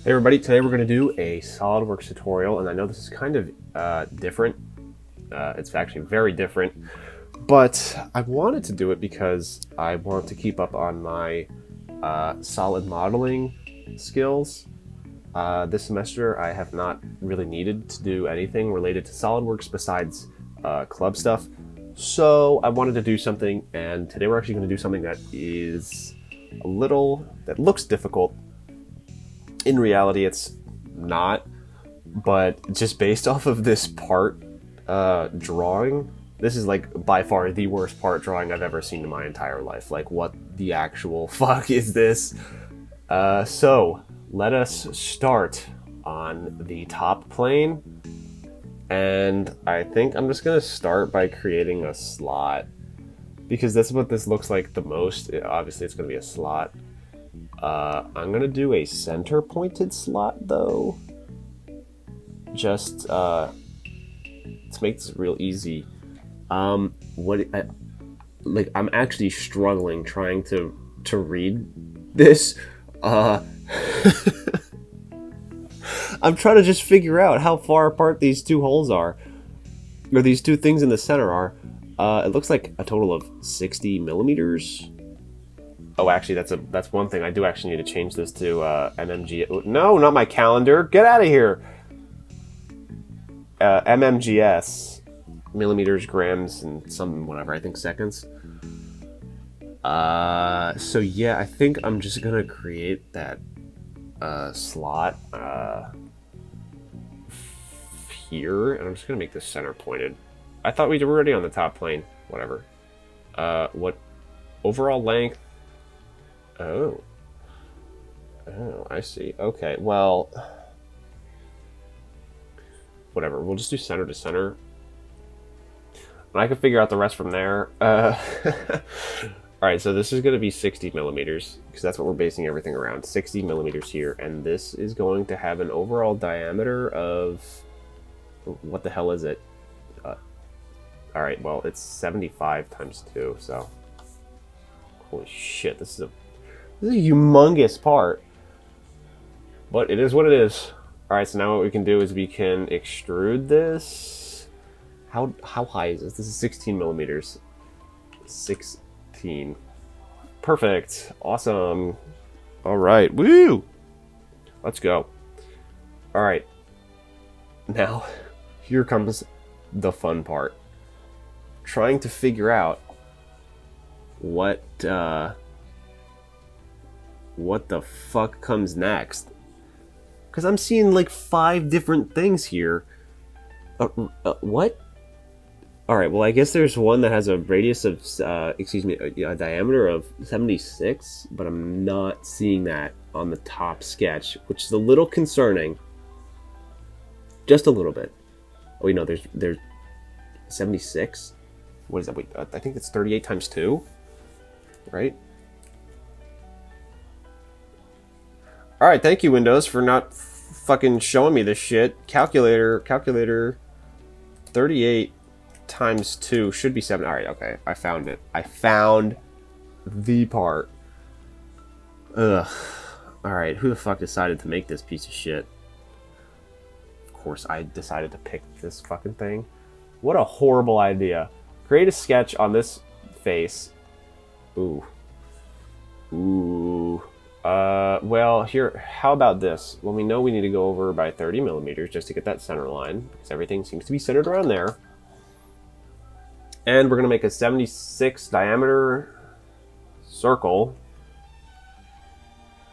Hey everybody, today we're going to do a SolidWorks tutorial, and I know this is kind of different. It's actually very different, but I wanted to do it because I want to keep up on my solid modeling skills. This semester I have not really needed to do anything related to SolidWorks besides club stuff, so I wanted to do something, and today we're actually going to do something that that looks difficult. In reality, it's not, but just based off of this part drawing, this is like by far the worst part drawing I've ever seen in my entire life. Like, what the actual fuck is this? So let us start on the top plane, and I think I'm just gonna start by creating a slot because that's what this looks like the most. Obviously, it's gonna be a slot. I'm gonna do a center pointed slot though, just to make this real easy. I'm actually struggling trying to read this. I'm trying to just figure out how far apart these two holes are, or these two things in the center are. It looks like a total of 60 millimeters. Oh, actually, that's one thing. I do actually need to change this to MMG. No, not my calendar. Get out of here. MMGS, millimeters, grams, and some whatever. I think seconds. So yeah, I think I'm just gonna create that slot here, and I'm just gonna make this center pointed. I thought we were already on the top plane. Whatever. What overall length? Oh, I see. Okay, well, whatever. We'll just do center to center, and I can figure out the rest from there. All right, so this is going to be 60 millimeters because that's what we're basing everything around. 60 millimeters here, and this is going to have an overall diameter of what the hell is it? All right, well, it's 75 times 2. So, holy shit, this is a humongous part, but it is what it is. All right, so now what we can do is we can extrude this. How high is this? This is 16 millimeters. 16. Perfect. Awesome. All right. Woo! Let's go. All right. Now, here comes the fun part. Trying to figure out what the fuck comes next, because I'm seeing like 5 different things here. What? All right, well, I guess there's one that has a radius of a diameter of 76, but I'm not seeing that on the top sketch, which is a little concerning. Just a little bit. Oh wait, no, there's 76. What is that? Wait, I think it's 38 times 2, right? Alright, thank you, Windows, for not fucking showing me this shit. Calculator, 38 times 2 should be 7. Alright, okay, I found it. I found the part. Ugh. Alright, who the fuck decided to make this piece of shit? Of course, I decided to pick this fucking thing. What a horrible idea. Create a sketch on this face. Ooh. Ooh. Well, here, how about this? Well, we know we need to go over by 30 millimeters just to get that center line, because everything seems to be centered around there. And we're going to make a 76 diameter circle.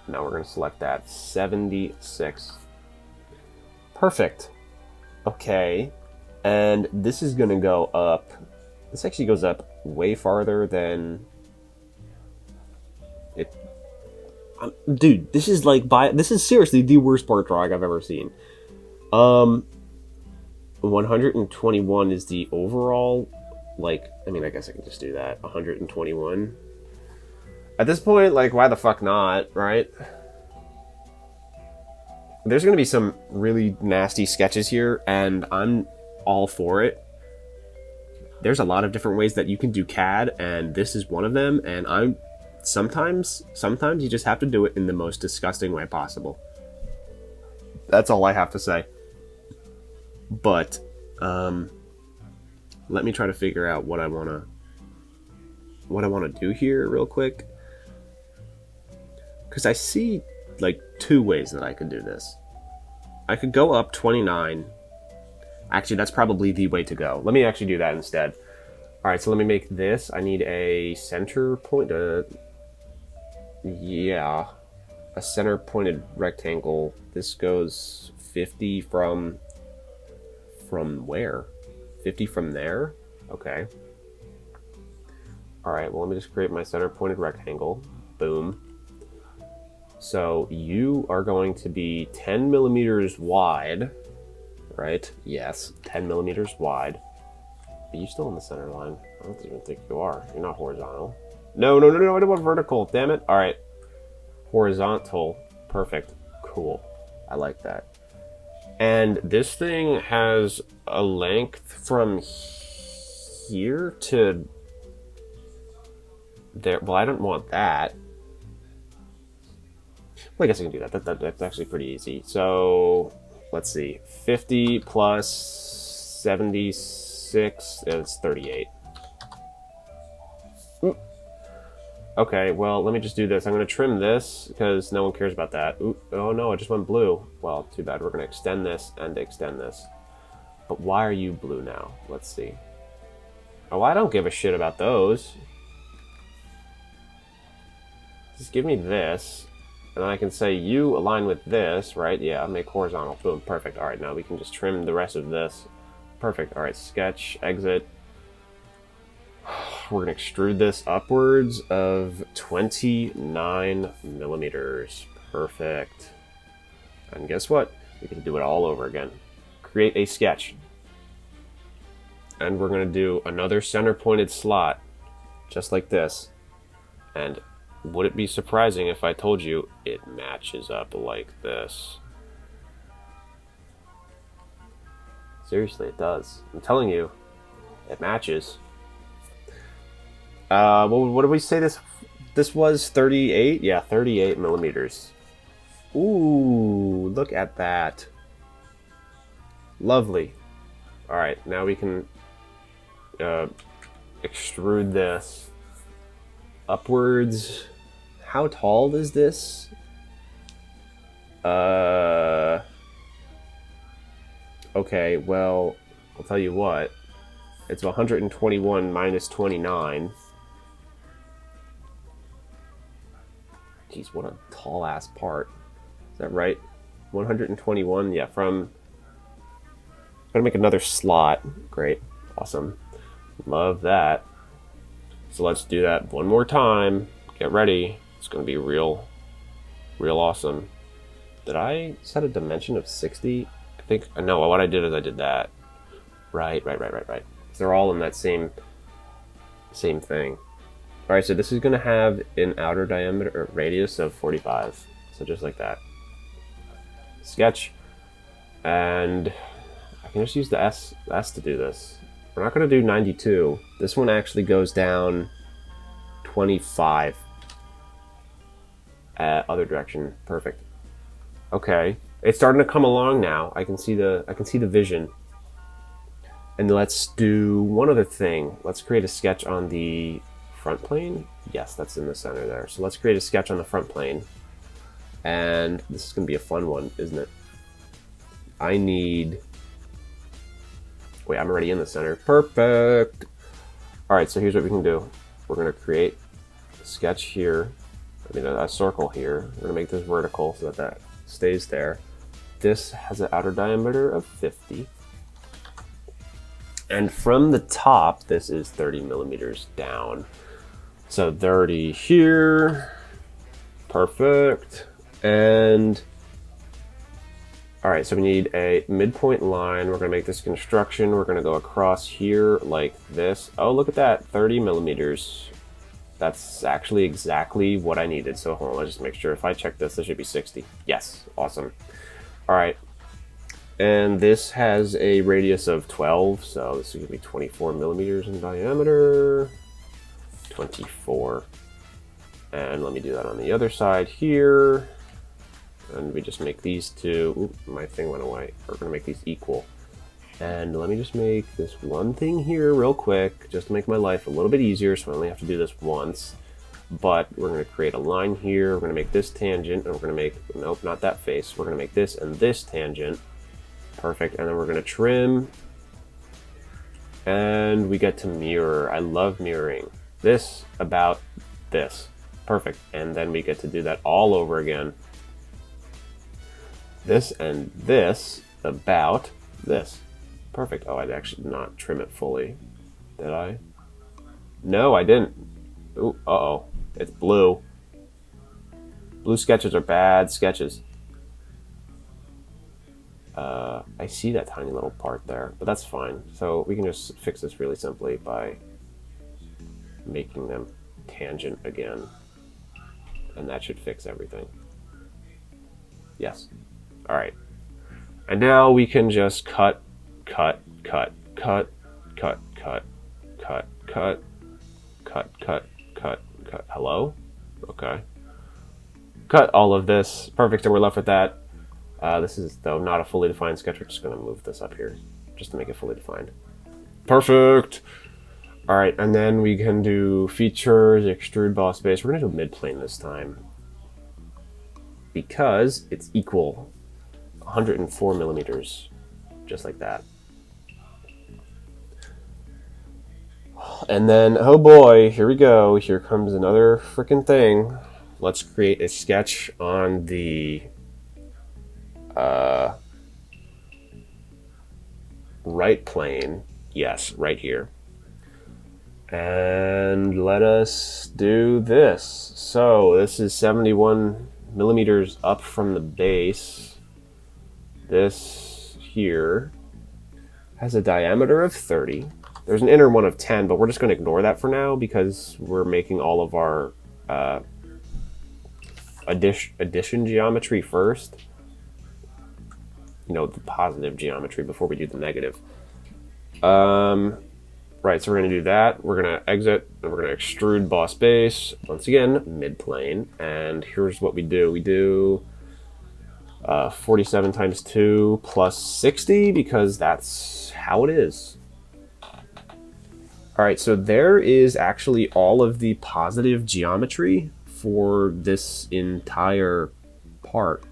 Now we're going to select that. 76. Perfect. Okay. And this is going to go up. This actually goes up way farther than it. Dude, this is this is seriously the worst part drawing I've ever seen. 121 is the overall, I mean, I guess I can just do that. 121. At this point, why the fuck not, right? There's gonna be some really nasty sketches here, and I'm all for it. There's a lot of different ways that you can do CAD, and this is one of them, and sometimes you just have to do it in the most disgusting way possible. That's all I have to say. But let me try to figure out what I want to do here real quick, because I see like two ways that I could do this. I could go up 29. Actually, that's probably the way to go. Let me actually do that instead. All right, so let me make this. I need a center point. Yeah, a center pointed rectangle. This goes 50 from where? 50 from there? Okay. All right, well, let me just create my center pointed rectangle. Boom. So you are going to be 10 millimeters wide, right? Yes, 10 millimeters wide. Are you still in the center line? I don't even think you are. You're not horizontal. No, I don't want vertical. Damn it. All right. Horizontal. Perfect. Cool. I like that. And this thing has a length from here to there. Well, I don't want that. Well, I guess I can do that. That's actually pretty easy. So let's see. 50 plus 76 is 38. Ooh. Okay, well, let me just do this. I'm going to trim this because no one cares about that. Ooh, oh no, I just went blue. Well, too bad. We're going to extend this and extend this. But why are you blue now? Let's see. Oh, I don't give a shit about those. Just give me this. And then I can say you align with this, right? Yeah, make horizontal. Boom, perfect. All right, now we can just trim the rest of this. Perfect. All right, sketch, exit. We're going to extrude this upwards of 29 millimeters. Perfect. And guess what? We can do it all over again. Create a sketch. And we're going to do another center pointed slot, just like this. And would it be surprising if I told you it matches up like this? Seriously, it does. I'm telling you, it matches. What did we say this was? 38? Yeah, 38 millimeters. Ooh, look at that. Lovely. All right, now we can extrude this upwards. How tall is this? Okay, well, I'll tell you what. It's 121 minus 29. Jeez, what a tall ass part. Is that right? 121, yeah, from... I'm gonna make another slot. Great, awesome. Love that. So let's do that one more time. Get ready. It's gonna be real awesome. Did I set a dimension of 60? I think, no, what I did is I did that. Right. They're all in that same thing. All right, so this is gonna have an outer diameter or radius of 45. So just like that. Sketch. And I can just use the S to do this. We're not gonna do 92. This one actually goes down 25. Other direction, perfect. Okay, it's starting to come along now. I can see the vision. And let's do one other thing. Let's create a sketch on the front plane. Yes, that's in the center there. So let's create a sketch on the front plane. And this is gonna be a fun one, isn't it? I need... Wait, I'm already in the center. Perfect. All right, so here's what we can do. We're gonna create a sketch here. I mean, a circle here. We're gonna make this vertical so that stays there. This has an outer diameter of 50. And from the top, this is 30 millimeters down. So 30 here. Perfect. And all right, so we need a midpoint line. We're gonna make this construction. We're gonna go across here like this. Oh, look at that, 30 millimeters. That's actually exactly what I needed. So hold on, let's just make sure. If I check this, this should be 60. Yes, awesome. All right, and this has a radius of 12. So this is gonna be 24 millimeters in diameter. 24. And let me do that on the other side here. and we just make these two. Oop, my thing went away. We're gonna make these equal. And let me just make this one thing here real quick, just to make my life a little bit easier, so I only have to do this once. But we're going to create a line here, we're going to make this tangent, and we're going to make, nope, not that face. We're going to make this and this tangent. Perfect, and then we're going to trim. And we get to mirror. I love mirroring. This about this. Perfect, and then we get to do that all over again. This and this about this. Perfect. Oh, I actually did not trim it fully. Did I? No, I didn't. Ooh, uh-oh. It's blue. Blue sketches are bad sketches. I see that tiny little part there, but that's fine. So we can just fix this really simply by making them tangent again. And that should fix everything. Yes. All right. And now we can just cut, cut, cut, cut, cut, cut, cut, cut, cut, cut, cut, cut. Hello? Okay. Cut all of this. Perfect, and we're left with that. This is, though, not a fully defined sketch. We're just going to move this up here just to make it fully defined. Perfect! All right, and then we can do features, extrude boss base. We're going to do mid-plane this time because it's equal. 104 millimeters, just like that. And then, oh boy, here we go. Here comes another freaking thing. Let's create a sketch on the right plane. Yes, right here. And let us do this. So this is 71 millimeters up from the base. This here has a diameter of 30. There's an inner one of 10, but we're just going to ignore that for now because we're making all of our addition geometry first. You know, the positive geometry before we do the negative. Right, so we're going to do that. We're going to exit, and we're going to extrude boss base. Once again, mid-plane. And here's what we do. We do 47 times 2 plus 60 because that's how it is. All right, so there is actually all of the positive geometry for this entire part.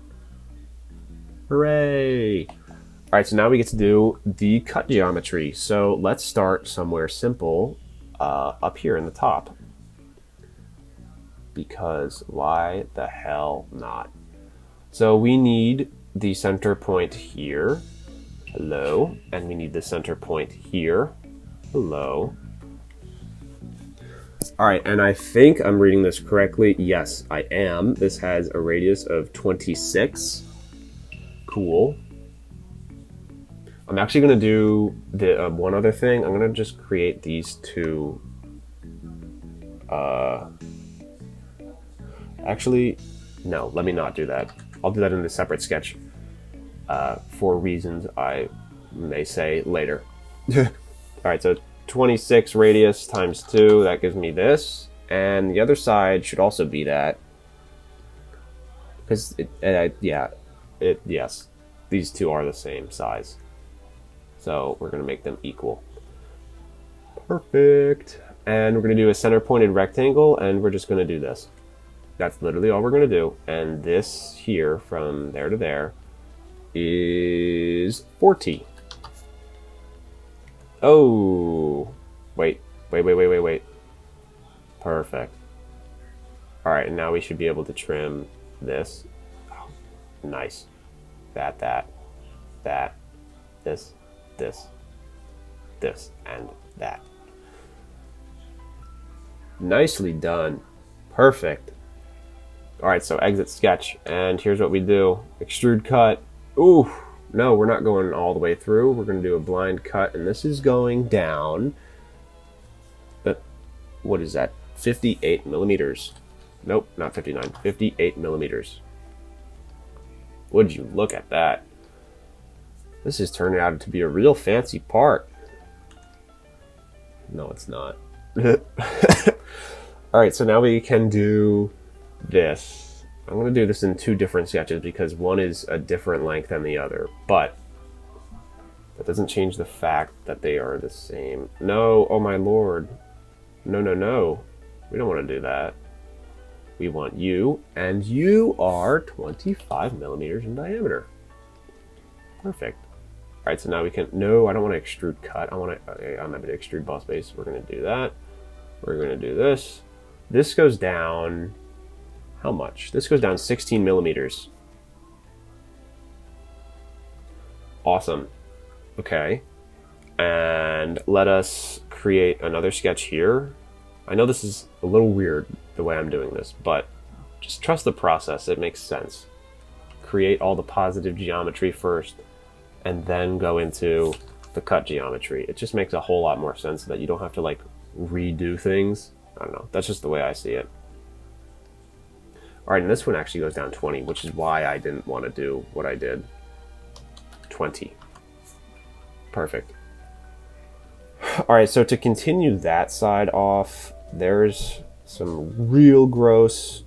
Hooray! All right, so now we get to do the cut geometry. So let's start somewhere simple up here in the top. Because why the hell not? So we need the center point here. Hello. And we need the center point here. Hello. All right, and I think I'm reading this correctly. Yes, I am. This has a radius of 26. Cool. I'm actually going to do the one other thing. I'm going to just create these two. Actually, no, let me not do that. I'll do that in a separate sketch for reasons I may say later. All right, so 26 radius times 2, that gives me this. And the other side should also be that. Because, yes, these two are the same size. So we're going to make them equal. Perfect. And we're going to do a center pointed rectangle, and we're just going to do this. That's literally all we're going to do. And this here, from there to there, is 40. Oh, wait. Perfect. All right, and now we should be able to trim this. Oh, nice. That, this, and that. Nicely done. Perfect. All right, so exit sketch, and here's what we do. Extrude cut. Ooh, no, we're not going all the way through. We're going to do a blind cut, and this is going down. What is that? 58 millimeters. Nope, not 59. 58 millimeters. Would you look at that? This is turning out to be a real fancy part. No, it's not. All right, so now we can do this. I'm going to do this in two different sketches because one is a different length than the other, but that doesn't change the fact that they are the same. No, oh my lord. No, no, no. We don't want to do that. We want you, and you are 25 millimeters in diameter. Perfect. All right, so now we can, no, I don't want to extrude cut. I'm going to extrude boss base. We're going to do that. We're going to do this. This goes down, how much? This goes down 16 millimeters. Awesome. Okay. And let us create another sketch here. I know this is a little weird the way I'm doing this, but just trust the process. It makes sense. Create all the positive geometry first, and then go into the cut geometry. It just makes a whole lot more sense so that you don't have to like redo things. I don't know. That's just the way I see it. All right, and this one actually goes down 20, which is why I didn't want to do what I did. 20. Perfect. All right, so to continue that side off, there's some real gross.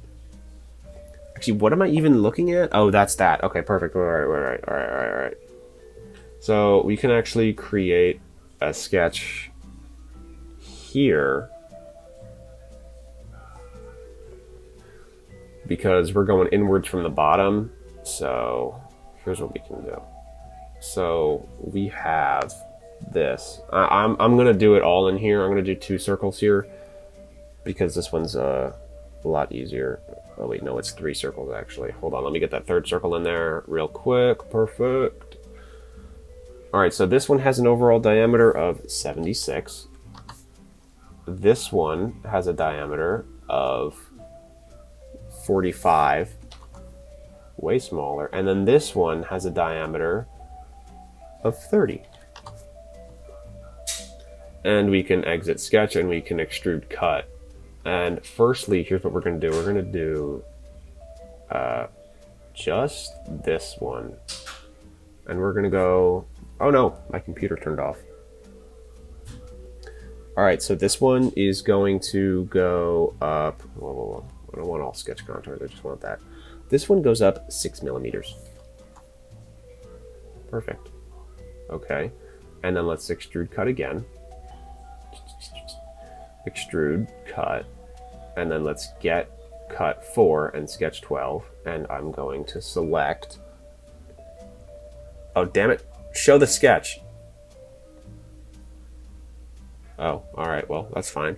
Actually, what am I even looking at? Oh, that's that. Okay, perfect. All right. So we can actually create a sketch here because we're going inwards from the bottom. So here's what we can do. So we have this. I'm gonna do it all in here. I'm gonna do 2 circles here because this one's a lot easier. Oh wait, no, it's 3 circles actually. Hold on, let me get that 3rd circle in there real quick. Perfect. All right, so this one has an overall diameter of 76. This one has a diameter of 45, way smaller, and then this one has a diameter of 30. And we can exit sketch and we can extrude cut. And firstly, here's what we're going to do. We're going to do just this one. And we're going to go, oh no, my computer turned off. All right, so this one is going to go up, whoa. I don't want all sketch contours, I just want that. This one goes up 6 millimeters. Perfect. Okay, and then let's extrude cut again. Extrude cut, and then let's get cut 4 and sketch 12, and I'm going to select, oh damn it, show the sketch. Oh, all right, well, that's fine.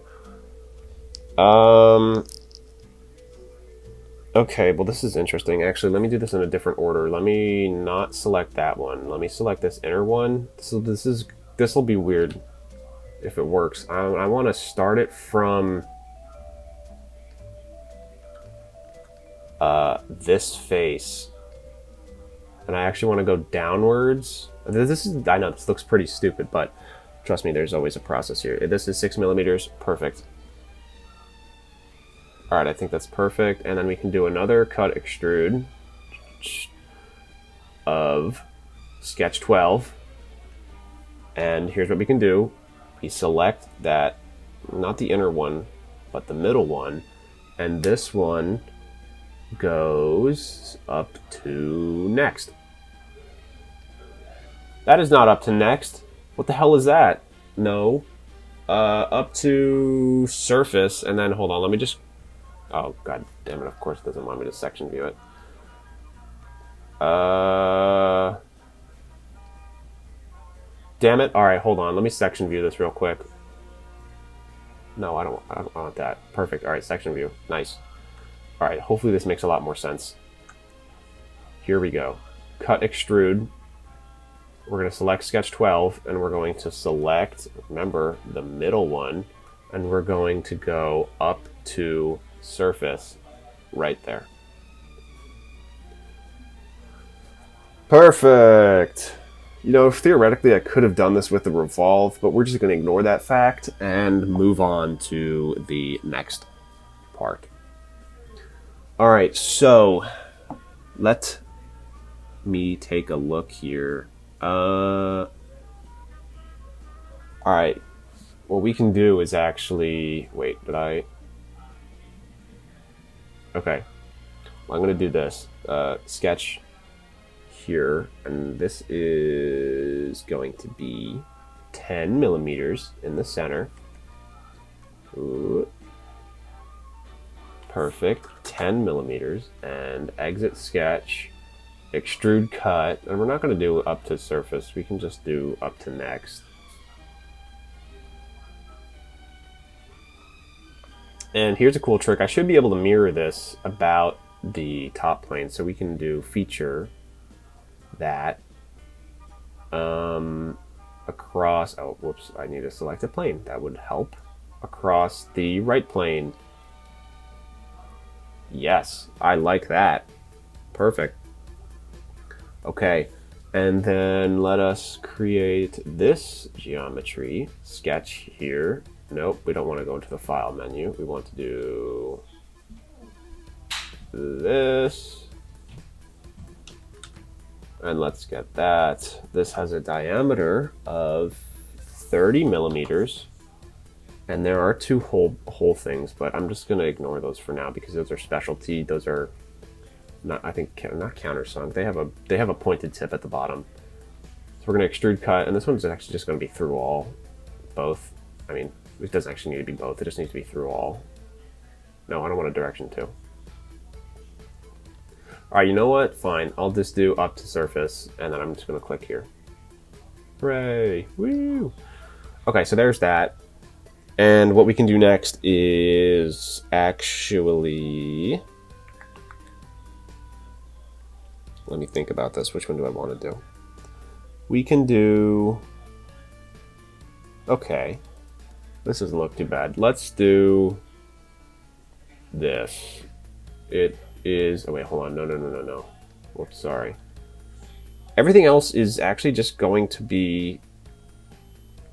Okay, well this is interesting. Actually, let me do this in a different order. Let me not select that one. Let me select this inner one. So this will be weird if it works. I want to start it from this face, and I actually want to go downwards. I know this looks pretty stupid, but trust me, there's always a process here. This is 6 millimeters, perfect. All right, I think that's perfect. And then we can do another cut extrude of sketch 12. And here's what we can do. We select that, not the inner one, but the middle one. And this one goes up to next. That is not up to next. What the hell is that? No. Up to surface, and then hold on, let me just, oh god damn it, of course it doesn't want me to section view it. Damn it. Alright, hold on, let me section view this real quick. No, I don't want that. Perfect. Alright, section view. Nice. Alright, hopefully this makes a lot more sense. Here we go. Cut extrude. We're going to select sketch 12, and we're going to select, remember, the middle one, and we're going to go up to surface right there. Perfect! You know, theoretically I could have done this with the revolve, but we're just going to ignore that fact and move on to the next part. Alright, so let me take a look here. Alright, what we can do is actually, wait, did I? Okay. I'm going to do this. Sketch here, and this is going to be 10 millimeters in the center. Ooh. Perfect. 10 millimeters, and exit sketch, extrude cut, and we're not going to do up to surface. We can just do up to next. And here's a cool trick. I should be able to mirror this about the top plane, so we can do feature that across, oh whoops, I need to select a plane. That would help. Across the right plane. Yes, I like that. Perfect. Okay, and then let us create this geometry sketch here. Nope, we don't want to go into the file menu. We want to do this. And let's get that. This has a diameter of 30 millimeters. And there are two whole things, but I'm just going to ignore those for now because those are specialty. Those are not, I think, not countersunk. They have a pointed tip at the bottom. So we're going to extrude cut, and this one's actually just going to be through all, both. I mean, it doesn't actually need to be both. It just needs to be through all. No, I don't want a direction to. All right, you know what? Fine. I'll just do up to surface, and then I'm just going to click here. Hooray! Woo! Okay, so there's that. And what we can do next is actually... Let me think about this. Which one do I want to do? We can do... Okay. This doesn't look too bad. Let's do this. It is... Oh, wait, hold on. No. Whoops, sorry. Everything else is actually just going to be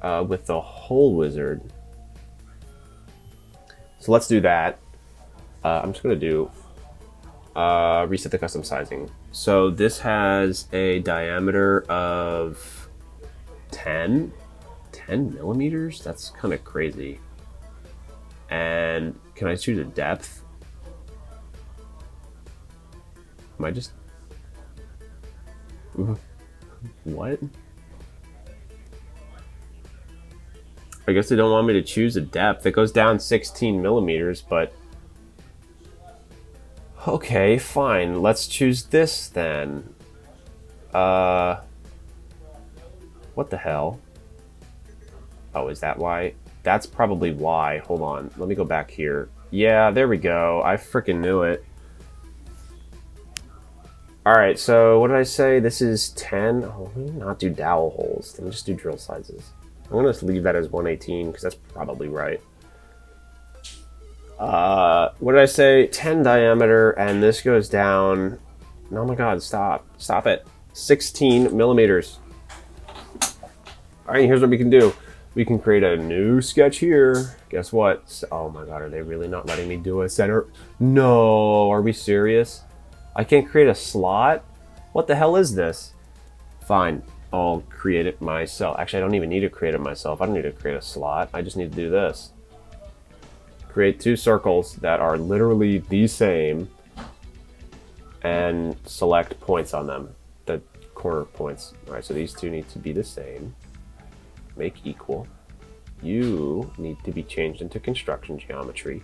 with the hole wizard. So let's do that. I'm just going to do reset the custom sizing. So this has a diameter of 10 millimeters? That's kind of crazy. And can I choose a depth? Am I just... What? I guess they don't want me to choose a depth. It goes down 16 millimeters, but... Okay, fine. Let's choose this then. What the hell? Oh, is that why? That's probably why. Hold on. Let me go back here. Yeah, there we go. I freaking knew it. Alright, so what did I say? This is 10. Oh, let me not do dowel holes. Let me just do drill sizes. I'm going to leave that as 118 because that's probably right. What did I say? 10 diameter, and this goes down... Oh my god, stop. Stop it. 16 millimeters. Alright, here's what we can do. We can create a new sketch here. Guess what? Oh my god, are they really not letting me do a center? No, are we serious? I can't create a slot? What the hell is this? Fine, I'll create it myself. Actually, I don't even need to create it myself. I don't need to create a slot. I just need to do this. Create two circles that are literally the same and select points on them, the corner points. All right, so these two need to be the same. Make equal. You need to be changed into construction geometry.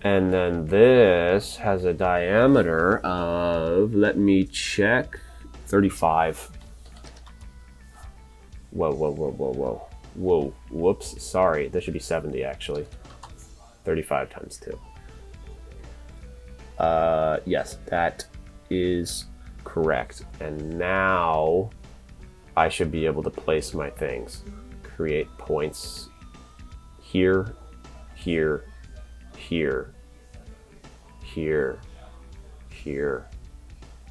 And then this has a diameter of, let me check, 35. Whoa, whoops, sorry. This should be 70 actually. 35 times 2. Yes, that is correct. And now I should be able to place my things. Create points here, here, here, here, here,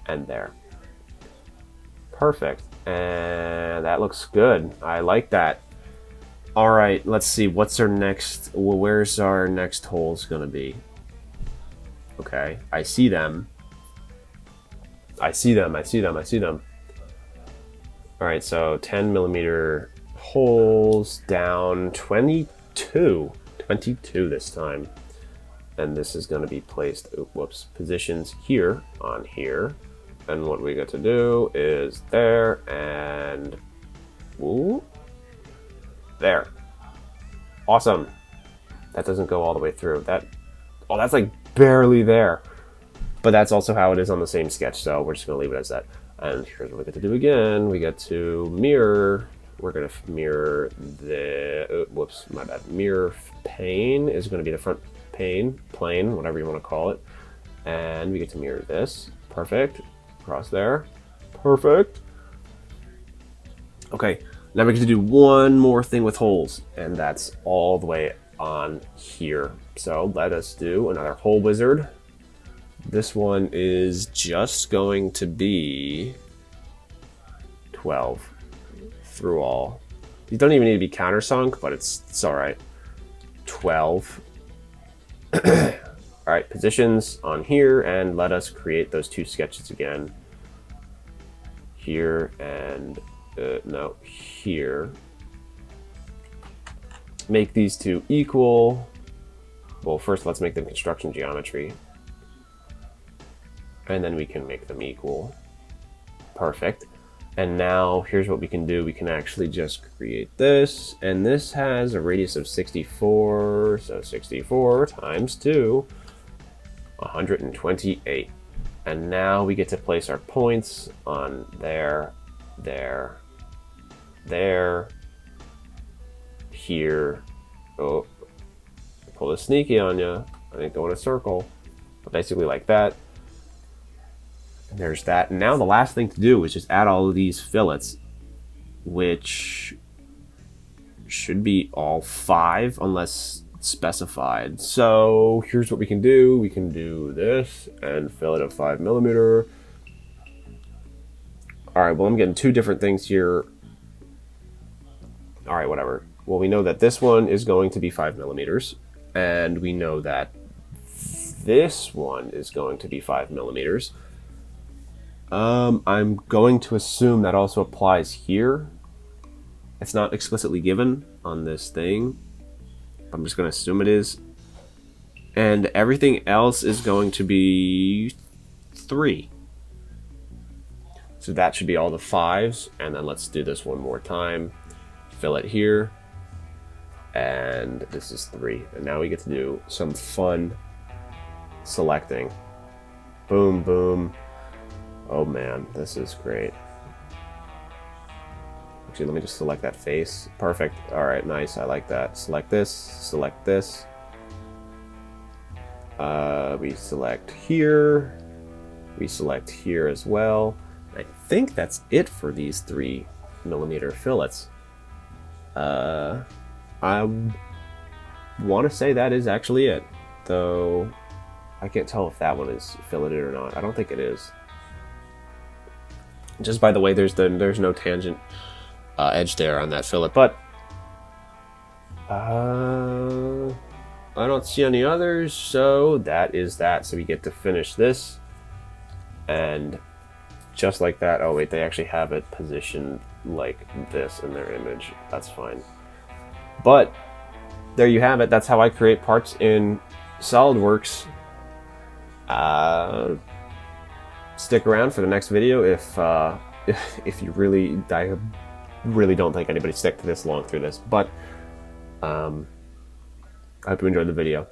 and there. Perfect. And that looks good. I like that. All right, let's see. What's our next? Well, where's our next holes gonna be? Okay, I see them. I see them. All right, so 10 millimeter holes down 22 this time. and this is going to be placed, positions here on here. And what we get to do is there and there. Awesome. That doesn't go all the way through. That's like barely there. But that's also how it is on the same sketch, so we're just going to leave it as that. And here's what we get to do again. We get to mirror. We're going to mirror the, mirror pane is going to be the front plane, whatever you want to call it. And we get to mirror this. Perfect. Across there. Perfect. Okay, now we get to do one more thing with holes, and that's all the way on here. So let us do another hole wizard. This one is just going to be 12 through all. You don't even need to be countersunk, but it's all right. 12. All right, positions on here, and let us create those two sketches again. Here and no, here. Make these two equal. Well, first let's make them construction geometry. And then we can make them equal. Perfect. And now here's what we can do. We can actually just create this, and this has a radius of 64, so 64 times 2, 128. And now we get to place our points on there, there, there, here. Oh, pull a sneaky on you. I didn't go in a circle, but basically like that. And there's that. And now the last thing to do is just add all of these fillets, which should be all 5 unless specified. So here's what we can do. We can do this and fillet of 5mm. All right, well, I'm getting 2 different things here. All right, whatever. Well, we know that this one is going to be 5mm, and we know that this one is going to be 5mm. I'm going to assume that also applies here. It's not explicitly given on this thing. I'm just going to assume it is. And everything else is going to be 3. So that should be all the 5s. And then let's do this one more time. Fill it here. And this is 3. And now we get to do some fun selecting. Boom, boom. Oh man, this is great. Actually, let me just select that face. Perfect. All right, nice. I like that. Select this. Select this. We select here. We select here as well. I think that's it for these 3mm fillets. I want to say that is actually it, though I can't tell if that one is filleted or not. I don't think it is. Just by the way, there's no tangent edge there on that fillet, but I don't see any others, so that is that. So we get to finish this, and just like that. Oh wait, they actually have it positioned like this in their image. That's fine. But there you have it. That's how I create parts in SolidWorks. Stick around for the next video if you really, I really don't think anybody stick to this long through this, but I hope you enjoyed the video.